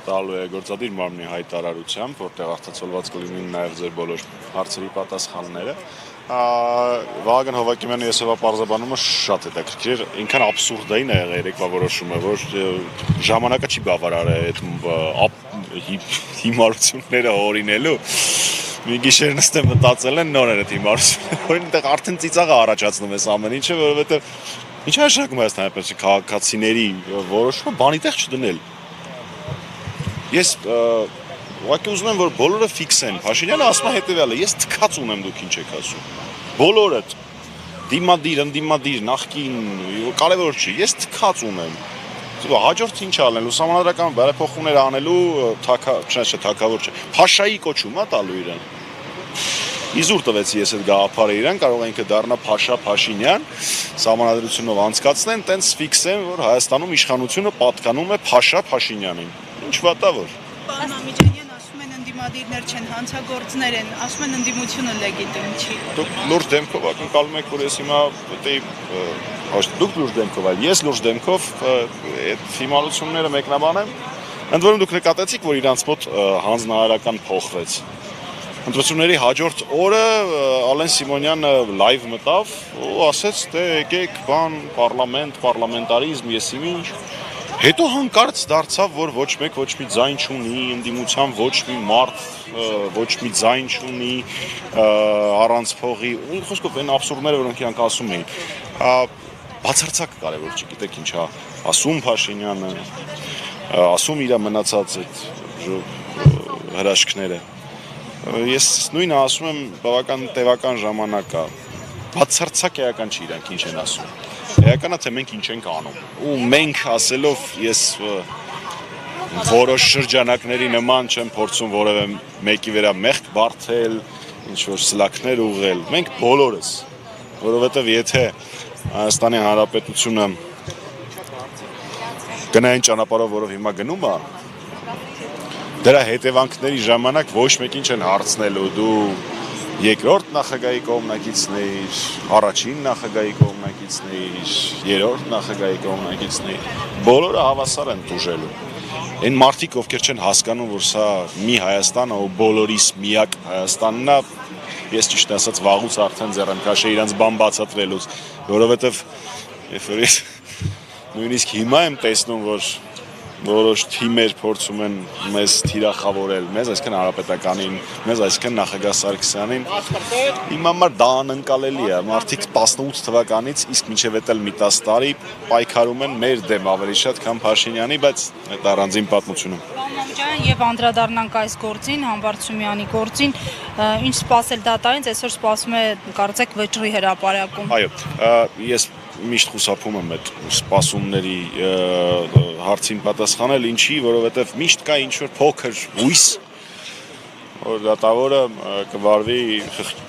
տալու է գործադիր մարմնի հայտարարությամբ, որտեղ արտացոլված կլինին նաև ձեր բոլոր հարցերի պատասխանները։ Վահագն Հովակիմյանի եսօրվա պարզաբանումը շատ հետաքրքիր, ինքան աբսուրդային է եղել երեկվա որոշումը, որ ժամանակը չի բավարարել այդ հիմարությունները հորինելու։ Մի գիշեր նստեմ մտածել են նոր էր այդ հիմարությունը, որ այնտեղ արդեն ծիծաղը առաջացնում ես ամեն ինչը, որովհետև ինչ հաշվում է հայաստանյան քաղաքացիների որոշումը բանի տեղ չդնել։ Ես ուղղակի ուզում եմ, որ բոլորը ֆիքսեն։ Փաշինյանը ասում է հետևյալը. ես թքած ունեմ, դուք ինչ եք ասում։ Բոլորը դիմադիր, ընդդիմադիր, նախկին, կարևոր չի։ Ես թքած ունեմ։ Հաջորդ ինչ անելու, սահմանադրական բարեփոխումներ անելու թագավոր չէ։ Փաշայի կոչում է տալու իրեն։ Իզուր տվեցի ես այդ գաղափարը իրեն, կարող է ինքը դառնա Փաշա Փաշինյան, սահմանադրությունով անցկացնեն, տենց ֆիքսեն, որ Հայաստանում իշխանությունը պատկանում է Փաշա Փաշինյանին։ Ինչ վատավոր։ Պարոն Ամիջանյան, ասում են ընդդիմադիրներ չեն, հանցագործներ են, ասում են ընդդիմությունը լեգիտիմ չի։ Դուք լուրջ դեմքով ակնկալում եք, որ ես հիմա դուք լուրջ դեմքով, այլ ես լուրջ դեմքով այդ հիմարությունները մեկնաբանեմ։ Ընդ որում դուք նկատեցիք, որ իրանց մոտ հանձնարարական փոխվեց։ Ընտրությունների հաջորդ օրը Ալեն Սիմոնյանը լայվ մտավ ու ասեց, թե եկեք բան, պարլամենտարիզմ, եսիմ ինչ։ Հետո հանկարծ դարձավ, որ ոչ մեկ ոչ մի ձայն չունի, ընդդիմության ոչ մի մարդ ոչ մի ձայն չունի, առանց փողի, ու խոսքով այն աբսուրդները, որոնք իրանք ասում էին։ Բացարձակ կարևոր չի, գիտեք ինչ է ասում Փաշինյանը, ասում իր մնացած այդ հրաշքները։ Ես նույնը ասում եմ բավական տևական ժամանակ է, բացարձակ էական չի իրանք ինչ են ասում, էականա թե մենք ինչ ենք անում, ու մենք ասելով ես որոշ շրջանակների նման չեմ փորձում որևէ մեկի վրա մեղք բարթել, ինչ-որ սլաքներ ուղղել, մենք բոլորս, որովհետև եթե Հայաստանի Հանրապետությունը գնային ճանապարհով, որով հիմա գնում է, դրա հետևանքների ժամանակ ոչ մեկին չեն հարցնելու, դու երկրորդ նախագահի կողմնակիցն էիր, առաջին նախագահի կողմնակիցն էիր, երրորդ նախագահի կողմնակիցն էիր, բոլորը հավասար են տուժելու։ Այն մարդիկ, ովքեր չեն հասկանում, որ սա մի Հայաստան է, ու բոլորիս միակ Հայաստանն է, ես ճիշտ ասած վաղուց արդեն ձեռեմ քաշել իրանց բան բացատրելուց, որովհետև երբ որ ես նույնիսկ հիմա եմ տեսնում, որ որոշ թիմեր փորձում են մեզ թիրախավորել, մեզ այսքան Հանրապետականին, մեզ այսքան նախագահ Սարգսյանին, իմ համար դա անընկալելի է, մարդիկ 18 թվականից իսկ մինչև էտել մի 10 տարի պայքարում են մեր դեմ ավելի շատ, քան Փաշինյանի, բայց այդ առանձին պատմություն է։ Եվ անդրադառնանք այս գործին, Համբարձումյանի գործին, ինչ սպասել դատարանից, այսօր սպասում է կարծեք վճռի հրապարակում։ Այո, ես միշտ խուսափում եմ այդ սպասումների հարցին պատասխանել, ինչի, որովհետև միշտ կա ինչ-որ փոքր հույս, որ դատավորը կվարվի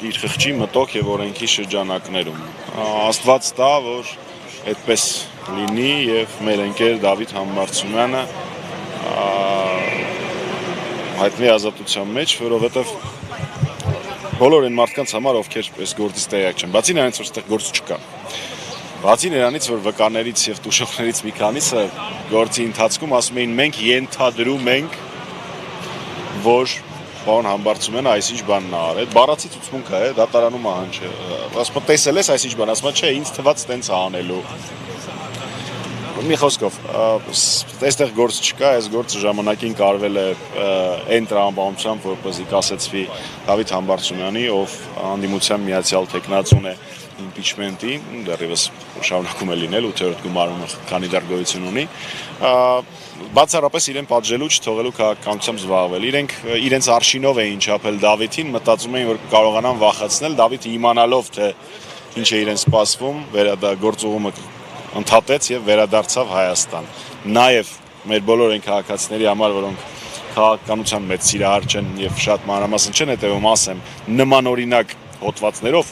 իր խղճի մտոք եւ օրենքի շրջանակներում։ Աստված տա, որ այդպես լինի եւ մեր ընկեր Դավիթ Համբարձումյանը հայտնի ազատության մեջ, որովհետև բոլոր այն մարդկանց համար, ովքեր այս գործից տեղյակ չեն, բացի նրանից, որ այդտեղ գործ չկա։ Բացի նրանից, որ վկաներից եւ տուժողներից մի քանիսը գործի ընթացքում ասում էին մենք ենթադրում ենք, որ պարոն Համբարձումյանը այսինչ բանն է արել, բառացի ցուցմունք է, դատարանում ահանջ է։ Ասում տեսել ես այսինչ բան, ասում չէ, ինձ թված տենց է անելու։ Մի խոսքով, այստեղ գործ չկա, այս գործը ժամանակին կարվել է այն տրամաբանությամբ, որպեսզի կասեցվի Դավիթ Համբարձումյանի, ով հանդիմության միացյալ թեկնածուն է impeachment-ի, դեռևս շարունակում է լինել 8-րդ գումարումը քանի դեռ գոյություն ունի, բացառապես իրեն պատժելու չթողելու քաղաքականությամբ զբաղվել։ Իրենք իրենց արշինով էին չափել Դավիթին, մտածում էին, որ կարողանան վախեցնել, Դավիթը իմանալով, թե ինչ է իրեն սպասվում, գործուղումը ընդհատեց եւ վերադարձավ Հայաստան։ Նաեւ մեր բոլոր այն քաղաքացիների համար, որոնք քաղաքականության մեծ սիրահար չեն եւ շատ մանրամասն չեն հետեւում, ասեմ, նմանօրինակ հոդվածներով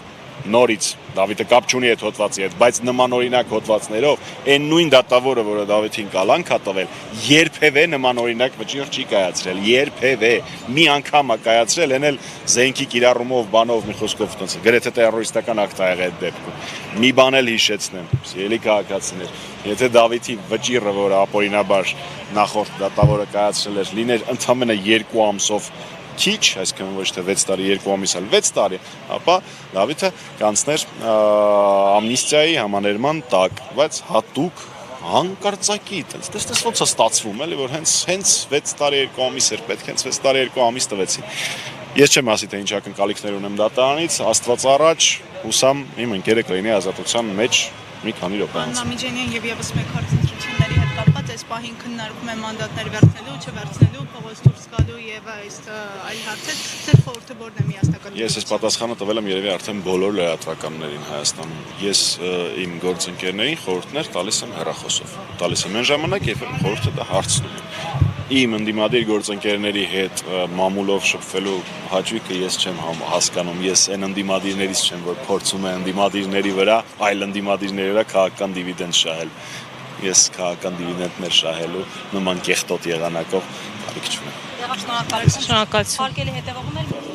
նորից Դավիթը կապ չունի այդ հոդվածի հետ, բայց նմանօրինակ հոդվածներով այն նույն դատավորը, որը Դավիթին կալանք ա տվել, երբևէ նմանօրինակ վճիռ չի կայացրել, երբևէ մի անգամ ա կայացրել, այն էլ զենքի կիրառումով, բանով, մի խոսքով տոնց գրեթե terroristական ակտ ա եղել այդ դեպքում։ Մի բան էլ հիշեցնեմ, սիրելի քաղաքացիներ, եթե Դավիթի վճիռը, որը ապօրինաբար նախորդ դատավորը կայացրել էր, լիներ ընդամենը 2 ամսով քիչ, այսինքն ոչ թե 6 տարի, 2 ամիս, այլ 6 տարի, ապա Դավիթը կանցներ ամնիստիայի համաներման տակ, բայց հատուկ հանկարծակի, այդպես ոնց է ստացվում, էլի որ հենց 6 տարի 2 ամիս էր պետք, հենց 6 տարի 2 ամիս տվեցին։ Ես չեմ ասի թե ինչ ակնկալիքներ ունեմ դատարանից, Աստված առաջ, հուսամ իմ ընկերը կլինի ազատության մեջ մի քանի րոպեանց։ Նամիջանյան եւ եւս մեկ հարցընտրությունների հետ կապված այս պահին քննարկում է մանդատներ վերցնելու, չվերցնելու, փողոց դուրս գալու եւ այս այլ հարցեր, ձեր խորհուրդը որն է միասնական։ Ես այս պատասխանը տվել եմ երևի արդեն բոլոր լրատվականներին Հայաստանում։ Ես իմ գործընկերներին խորհուրդներ տալիս եմ հեռախոսով։ Տալիս եմ այն ժամանակ, երբ խորհուրդը դա հարցնում եմ։ Իմ ընդդիմադիր գործընկերների հետ մամուլով շփվելու հաճույքը ես չեմ հասկանում, ես այն ընդդիմադիրներից չեմ, որ փորձում է ընդդիմադիրների վրա, այլ ընդդիմադիրների վրա քաղաքական դիվիդենդ շահել։ Ես քաղաքական դիվիդենդներ շահելու նման կեղտոտ եղանակով կարիք չունեմ։ Շնորհակալություն։ Շնորհակալություն։ Հարգելի հետևողներ